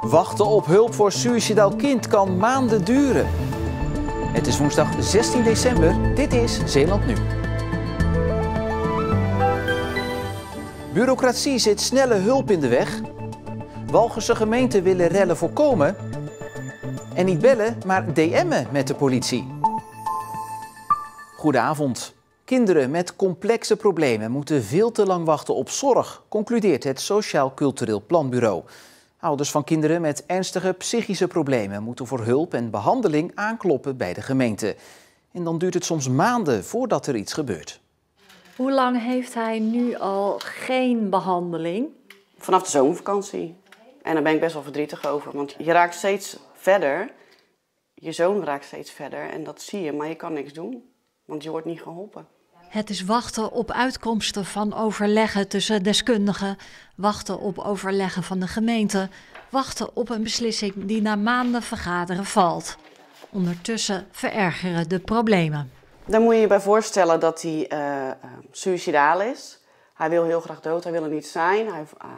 Wachten op hulp voor suïcidaal kind kan maanden duren. Het is woensdag 16 december. Dit is Zeeland Nu. Bureaucratie zit snelle hulp in de weg. Walcherse gemeenten willen rellen voorkomen. En niet bellen, maar DM'en met de politie. Goedenavond. Kinderen met complexe problemen moeten veel te lang wachten op zorg, concludeert het Sociaal Cultureel Planbureau. Ouders van kinderen met ernstige psychische problemen moeten voor hulp en behandeling aankloppen bij de gemeente. En dan duurt het soms maanden voordat er iets gebeurt. Hoe lang heeft hij nu al geen behandeling? Vanaf de zomervakantie. En daar ben ik best wel verdrietig over, want je raakt steeds verder. Je zoon raakt steeds verder en dat zie je, maar je kan niks doen, want je wordt niet geholpen. Het is wachten op uitkomsten van overleggen tussen deskundigen, wachten op overleggen van de gemeente, wachten op een beslissing die na maanden vergaderen valt. Ondertussen verergeren de problemen. Dan moet je je bij voorstellen dat hij suïcidaal is. Hij wil heel graag dood, hij wil er niet zijn.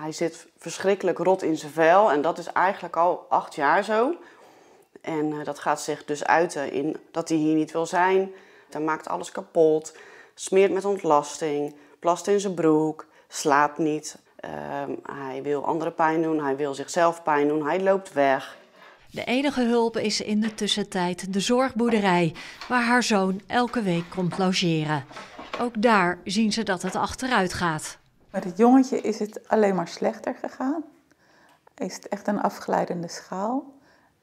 Hij zit verschrikkelijk rot in zijn vel en dat is eigenlijk al 8 jaar zo. En dat gaat zich dus uiten in dat hij hier niet wil zijn. Hij maakt alles kapot, smeert met ontlasting, plast in zijn broek, slaapt niet. Hij wil anderen pijn doen, hij wil zichzelf pijn doen, hij loopt weg. De enige hulp is in de tussentijd de zorgboerderij, waar haar zoon elke week komt logeren. Ook daar zien ze dat het achteruit gaat. Met het jongetje is het alleen maar slechter gegaan. Is het echt een afglijdende schaal.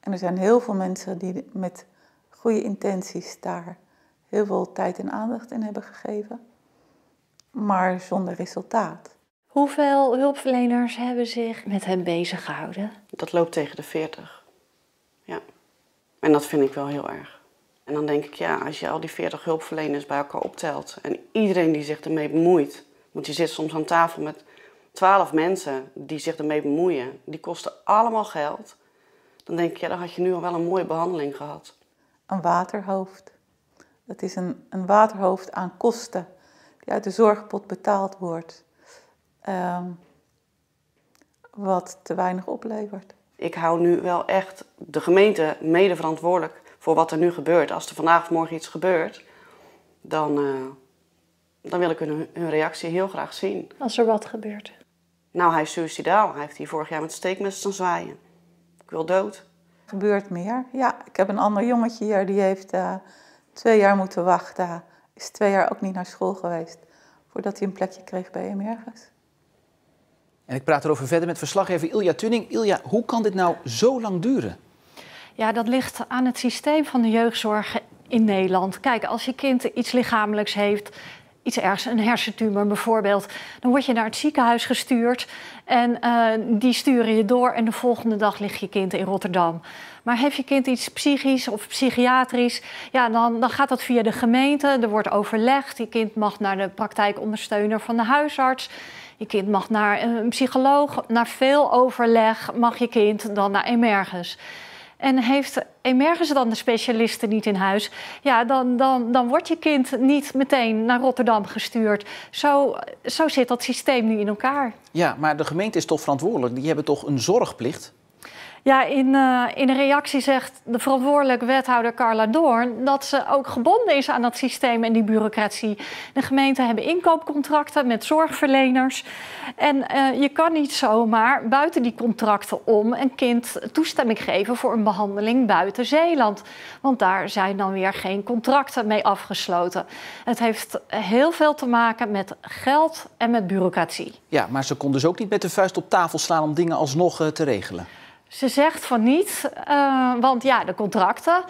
En er zijn heel veel mensen die met goede intenties daar heel veel tijd en aandacht in hebben gegeven. Maar zonder resultaat. Hoeveel hulpverleners hebben zich met hem bezig gehouden? Dat loopt tegen de 40. Ja. En dat vind ik wel heel erg. En dan denk ik, ja, als je al die 40 hulpverleners bij elkaar optelt en iedereen die zich ermee bemoeit, want je zit soms aan tafel met 12 mensen die zich ermee bemoeien, die kosten allemaal geld. Dan denk ik, ja, dan had je nu al wel een mooie behandeling gehad. Een waterhoofd. Het is een waterhoofd aan kosten die uit de zorgpot betaald wordt. Wat te weinig oplevert. Ik hou nu wel echt de gemeente mede verantwoordelijk voor wat er nu gebeurt. Als er vandaag of morgen iets gebeurt, dan wil ik hun reactie heel graag zien. Als er wat gebeurt? Nou, hij is suïcidaal. Hij heeft hier vorig jaar met steekmes staan zwaaien. Ik wil dood. Er gebeurt meer. Ja, ik heb een ander jongetje hier, die heeft 2 jaar moeten wachten. Is 2 jaar ook niet naar school geweest, voordat hij een plekje kreeg bij Emerges. En ik praat erover verder met verslaggever Ilja Tunning. Ilja, hoe kan dit nou zo lang duren? Ja, dat ligt aan het systeem van de jeugdzorg in Nederland. Kijk, als je kind iets lichamelijks heeft, iets ergs, een hersentumor bijvoorbeeld, dan word je naar het ziekenhuis gestuurd en die sturen je door en de volgende dag ligt je kind in Rotterdam. Maar heeft je kind iets psychisch of psychiatrisch, ja, dan gaat dat via de gemeente, er wordt overlegd. Je kind mag naar de praktijkondersteuner van de huisarts. Je kind mag naar een psycholoog, naar veel overleg mag je kind dan naar Emerges. En heeft Emerges dan de specialisten niet in huis, ja, dan wordt je kind niet meteen naar Rotterdam gestuurd. Zo zit dat systeem nu in elkaar. Ja, maar de gemeente is toch verantwoordelijk? Die hebben toch een zorgplicht? Ja, in een reactie zegt de verantwoordelijke wethouder Carla Doorn dat ze ook gebonden is aan dat systeem en die bureaucratie. De gemeenten hebben inkoopcontracten met zorgverleners. En je kan niet zomaar buiten die contracten om een kind toestemming geven voor een behandeling buiten Zeeland. Want daar zijn dan weer geen contracten mee afgesloten. Het heeft heel veel te maken met geld en met bureaucratie. Ja, maar ze kon dus ook niet met de vuist op tafel slaan om dingen alsnog te regelen. Ze zegt van niet, want ja, de contracten,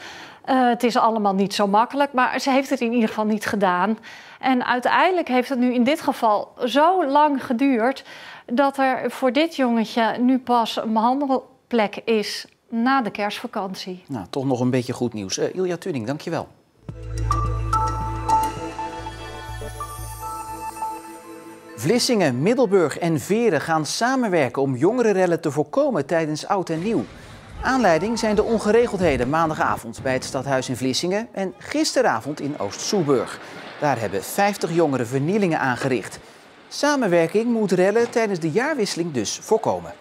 het is allemaal niet zo makkelijk, maar ze heeft het in ieder geval niet gedaan. En uiteindelijk heeft het nu in dit geval zo lang geduurd dat er voor dit jongetje nu pas een behandelplek is na de kerstvakantie. Nou, toch nog een beetje goed nieuws. Ilja Tunning, dankjewel. Vlissingen, Middelburg en Veeren gaan samenwerken om jongerenrellen te voorkomen tijdens Oud en Nieuw. Aanleiding zijn de ongeregeldheden maandagavond bij het stadhuis in Vlissingen en gisteravond in Oost-Soeburg. Daar hebben 50 jongeren vernielingen aangericht. Samenwerking moet rellen tijdens de jaarwisseling dus voorkomen.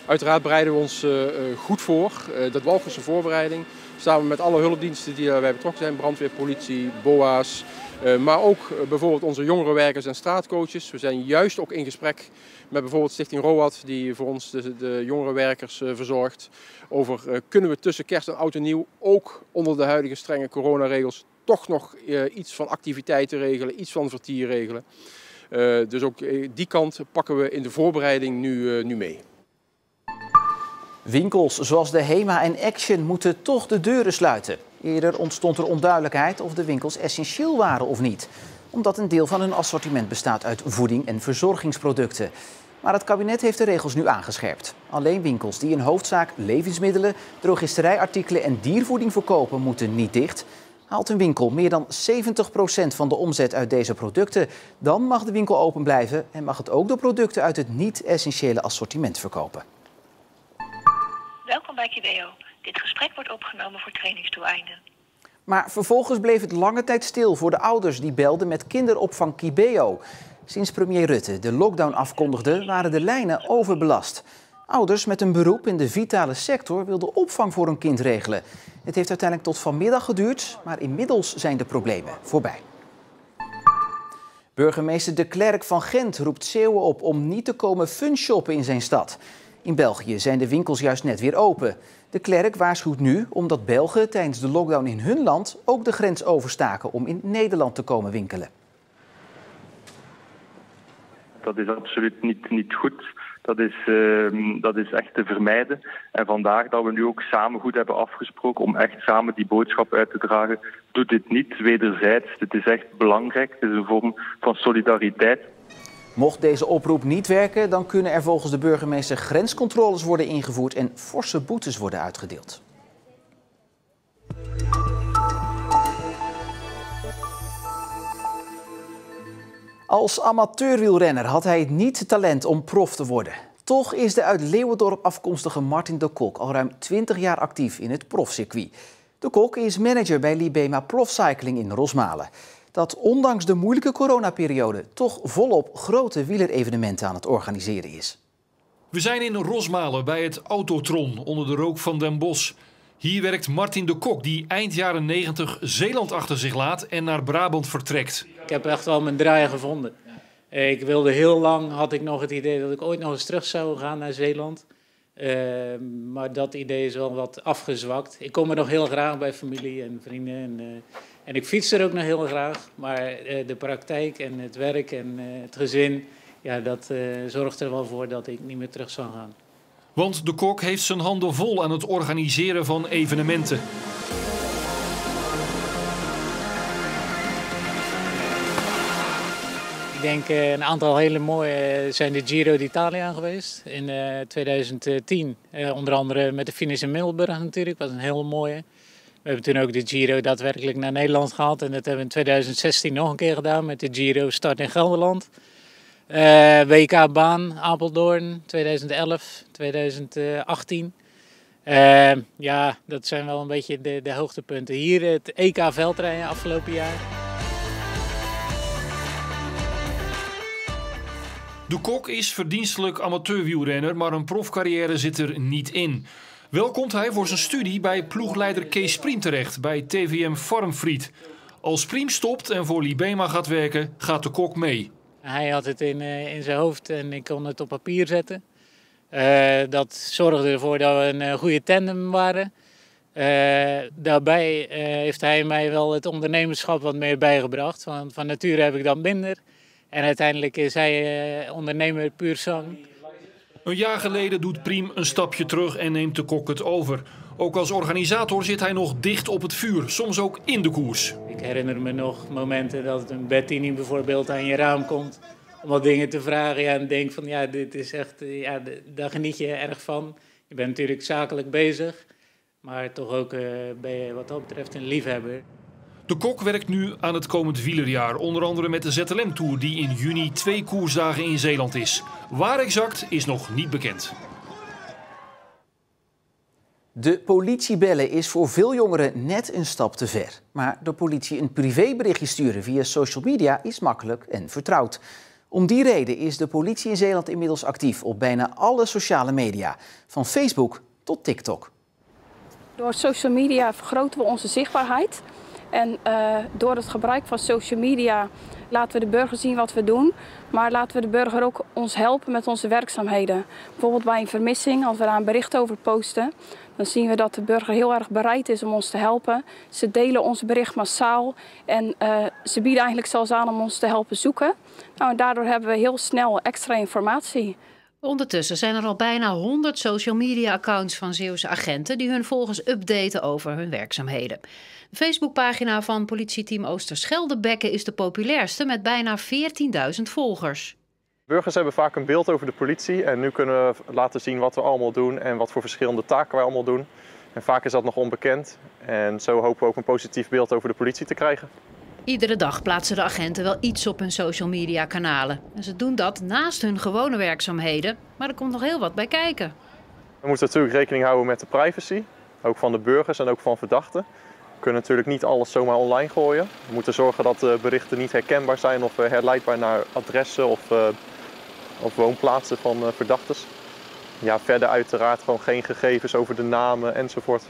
Uiteraard bereiden we ons goed voor. Dat Walcherse voorbereiding samen met alle hulpdiensten die daarbij betrokken zijn. Brandweer, politie, BOA's. Maar ook bijvoorbeeld onze jongerenwerkers en straatcoaches. We zijn juist ook in gesprek met bijvoorbeeld Stichting ROAD, die voor ons de jongerenwerkers verzorgt. Over kunnen we tussen kerst en oud en nieuw ook onder de huidige strenge coronaregels toch nog iets van activiteiten regelen, iets van vertier regelen. Dus ook die kant pakken we in de voorbereiding nu mee. Winkels zoals de HEMA en Action moeten toch de deuren sluiten. Eerder ontstond er onduidelijkheid of de winkels essentieel waren of niet. Omdat een deel van hun assortiment bestaat uit voeding- en verzorgingsproducten. Maar het kabinet heeft de regels nu aangescherpt. Alleen winkels die in hoofdzaak levensmiddelen, drogisterijartikelen en diervoeding verkopen moeten niet dicht. Haalt een winkel meer dan 70% van de omzet uit deze producten, dan mag de winkel open blijven en mag het ook de producten uit het niet-essentiële assortiment verkopen. Welkom bij Kibeo. Dit gesprek wordt opgenomen voor trainingsdoeleinden. Maar vervolgens bleef het lange tijd stil voor de ouders die belden met kinderopvang Kibeo. Sinds premier Rutte de lockdown afkondigde, waren de lijnen overbelast. Ouders met een beroep in de vitale sector wilden opvang voor hun kind regelen. Het heeft uiteindelijk tot vanmiddag geduurd, maar inmiddels zijn de problemen voorbij. Burgemeester De Klerk van Gent roept Zeeuwen op om niet te komen funshoppen in zijn stad. In België zijn de winkels juist net weer open. De Klerk waarschuwt nu omdat Belgen tijdens de lockdown in hun land ook de grens overstaken om in Nederland te komen winkelen. Dat is absoluut niet goed. Dat is echt te vermijden. En vandaar dat we nu ook samen goed hebben afgesproken om echt samen die boodschap uit te dragen. Doe dit niet wederzijds. Het is echt belangrijk. Het is een vorm van solidariteit. Mocht deze oproep niet werken, dan kunnen er volgens de burgemeester grenscontroles worden ingevoerd en forse boetes worden uitgedeeld. Als amateurwielrenner had hij niet talent om prof te worden. Toch is de uit Leeuwendorp afkomstige Martin de Kok al ruim 20 jaar actief in het profcircuit. De Kok is manager bij Libema Profcycling in Rosmalen. Dat ondanks de moeilijke coronaperiode toch volop grote wielerevenementen aan het organiseren is. We zijn in Rosmalen bij het Autotron onder de rook van Den Bosch. Hier werkt Martin de Kok die eind jaren 90 Zeeland achter zich laat en naar Brabant vertrekt. Ik heb echt wel mijn draai gevonden. Ik wilde heel lang, had ik nog het idee dat ik ooit nog eens terug zou gaan naar Zeeland. Maar dat idee is wel wat afgezwakt. Ik kom er nog heel graag bij familie en vrienden. En ik fiets er ook nog heel graag. Maar de praktijk en het werk en het gezin, ja, dat zorgt er wel voor dat ik niet meer terug zal gaan. Want de Kok heeft zijn handen vol aan het organiseren van evenementen. Ik denk een aantal hele mooie zijn de Giro d'Italia geweest in 2010. Onder andere met de finish in Middelburg natuurlijk, dat was een hele mooie. We hebben toen ook de Giro daadwerkelijk naar Nederland gehaald. En dat hebben we in 2016 nog een keer gedaan met de Giro start in Gelderland. WK baan Apeldoorn 2011, 2018. Ja, dat zijn wel een beetje de hoogtepunten. Hier het EK veldrijden afgelopen jaar. De Kok is verdienstelijk amateurwielrenner, maar een profcarrière zit er niet in. Wel komt hij voor zijn studie bij ploegleider Kees Priem terecht bij TVM Farmfried. Als Priem stopt en voor Libema gaat werken, gaat de Kok mee. Hij had het in zijn hoofd en ik kon het op papier zetten. Dat zorgde ervoor dat we een goede tandem waren. Daarbij heeft hij mij wel het ondernemerschap wat meer bijgebracht. Want van nature heb ik dat minder. En uiteindelijk is hij ondernemer puur zang. Een jaar geleden doet Priem een stapje terug en neemt de Kok het over. Ook als organisator zit hij nog dicht op het vuur, soms ook in de koers. Ik herinner me nog momenten dat een Bettini bijvoorbeeld aan je raam komt om wat dingen te vragen. Ja, en denk van ja, dit is echt, ja, daar geniet je erg van. Je bent natuurlijk zakelijk bezig, maar toch ook ben je wat dat betreft een liefhebber. De Kok werkt nu aan het komend wielerjaar, onder andere met de ZLM-tour die in juni 2 koersdagen in Zeeland is. Waar exact is nog niet bekend. De politie bellen is voor veel jongeren net een stap te ver. Maar de politie een privéberichtje sturen via social media is makkelijk en vertrouwd. Om die reden is de politie in Zeeland inmiddels actief op bijna alle sociale media, van Facebook tot TikTok. Door social media vergroten we onze zichtbaarheid. En door het gebruik van social media laten we de burger zien wat we doen. Maar laten we de burger ook ons helpen met onze werkzaamheden. Bijvoorbeeld bij een vermissing, als we daar een bericht over posten, dan zien we dat de burger heel erg bereid is om ons te helpen. Ze delen ons bericht massaal en ze bieden eigenlijk zelfs aan om ons te helpen zoeken. Nou, en daardoor hebben we heel snel extra informatie. Ondertussen zijn er al bijna 100 social media accounts van Zeeuwse agenten die hun volgers updaten over hun werkzaamheden. De Facebookpagina van politieteam Oosterschelde-Bekken is de populairste met bijna 14.000 volgers. Burgers hebben vaak een beeld over de politie en nu kunnen we laten zien wat we allemaal doen en wat voor verschillende taken wij allemaal doen. En vaak is dat nog onbekend en zo hopen we ook een positief beeld over de politie te krijgen. Iedere dag plaatsen de agenten wel iets op hun social media kanalen. En ze doen dat naast hun gewone werkzaamheden, maar er komt nog heel wat bij kijken. We moeten natuurlijk rekening houden met de privacy, ook van de burgers en ook van verdachten. We kunnen natuurlijk niet alles zomaar online gooien. We moeten zorgen dat de berichten niet herkenbaar zijn of herleidbaar naar adressen of woonplaatsen van verdachten. Ja, verder uiteraard gewoon geen gegevens over de namen enzovoort.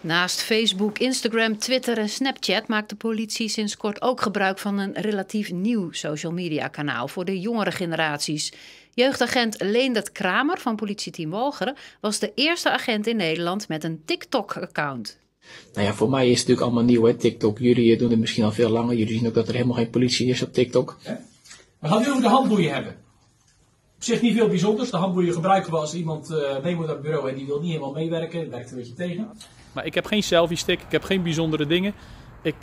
Naast Facebook, Instagram, Twitter en Snapchat maakt de politie sinds kort ook gebruik van een relatief nieuw social media kanaal voor de jongere generaties. Jeugdagent Leendert Kramer van politieteam Walcheren was de eerste agent in Nederland met een TikTok-account. Nou ja, voor mij is het natuurlijk allemaal nieuw, hè, TikTok. Jullie doen het misschien al veel langer. Jullie zien ook dat er helemaal geen politie is op TikTok. Ja. We gaan nu over de handboeien hebben. Op zich niet veel bijzonders. De handboeien gebruiken we als iemand mee moet naar het bureau en die wil niet helemaal meewerken. Dat werkt een beetje tegen. Maar ik heb geen selfie stick, ik heb geen bijzondere dingen. Ik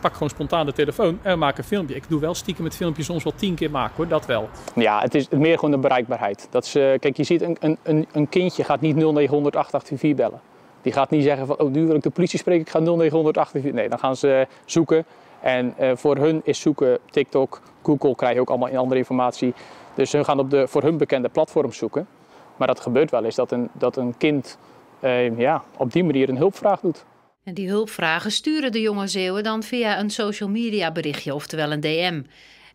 pak gewoon spontaan de telefoon en maak een filmpje. Ik doe wel stiekem het filmpje soms wel 10 keer maken hoor, dat wel. Ja, het is meer gewoon de bereikbaarheid. Dat is, kijk, je ziet een kindje gaat niet 0900 884 bellen. Die gaat niet zeggen van, oh, nu wil ik de politie spreken, ik ga 0900 884. Nee, dan gaan ze zoeken. En voor hun is zoeken TikTok, Google krijg je ook allemaal andere informatie. Dus ze gaan op de voor hun bekende platforms zoeken. Maar dat gebeurt wel eens dat een kind op die manier een hulpvraag doet. En die hulpvragen sturen de jonge Zeeuwen dan via een social media berichtje, oftewel een DM.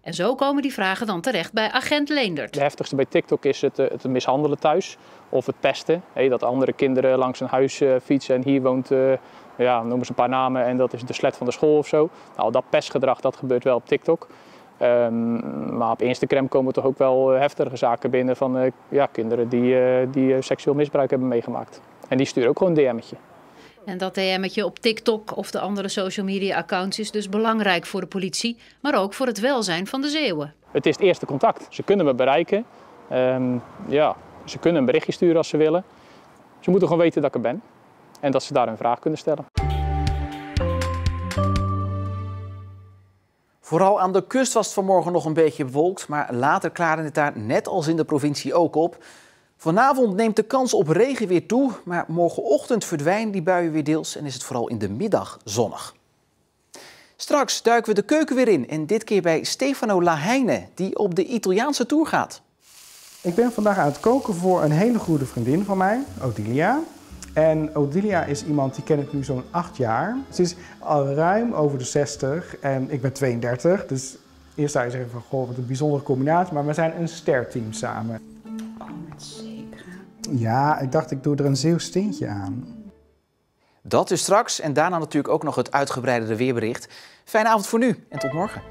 En zo komen die vragen dan terecht bij agent Leendert. De heftigste bij TikTok is het mishandelen thuis of het pesten. Dat andere kinderen langs een huis fietsen en hier woont, noemen ze een paar namen en dat is de slet van de school of zo. Nou, dat pestgedrag dat gebeurt wel op TikTok. Maar op Instagram komen toch ook wel heftige zaken binnen van kinderen die seksueel misbruik hebben meegemaakt. En die sturen ook gewoon een DM'tje. En dat DM'tje op TikTok of de andere social media accounts is dus belangrijk voor de politie, maar ook voor het welzijn van de Zeeuwen. Het is het eerste contact. Ze kunnen me bereiken. Ze kunnen een berichtje sturen als ze willen. Ze moeten gewoon weten dat ik er ben en dat ze daar een vraag kunnen stellen. Vooral aan de kust was het vanmorgen nog een beetje bewolkt, maar later klaarde het daar net als in de provincie ook op. Vanavond neemt de kans op regen weer toe, maar morgenochtend verdwijnen die buien weer deels en is het vooral in de middag zonnig. Straks duiken we de keuken weer in en dit keer bij Stefano Laheine, die op de Italiaanse tour gaat. Ik ben vandaag aan het koken voor een hele goede vriendin van mij, Odilia. En Odilia is iemand die ken ik nu zo'n 8 jaar. Ze is al ruim over de 60 en ik ben 32. Dus eerst zou je zeggen van, goh, wat een bijzondere combinatie. Maar we zijn een sterteam samen. Oh, met zeker. Ja, ik dacht ik doe er een Zeeuws tintje aan. Dat dus straks en daarna natuurlijk ook nog het uitgebreidere weerbericht. Fijne avond voor nu en tot morgen.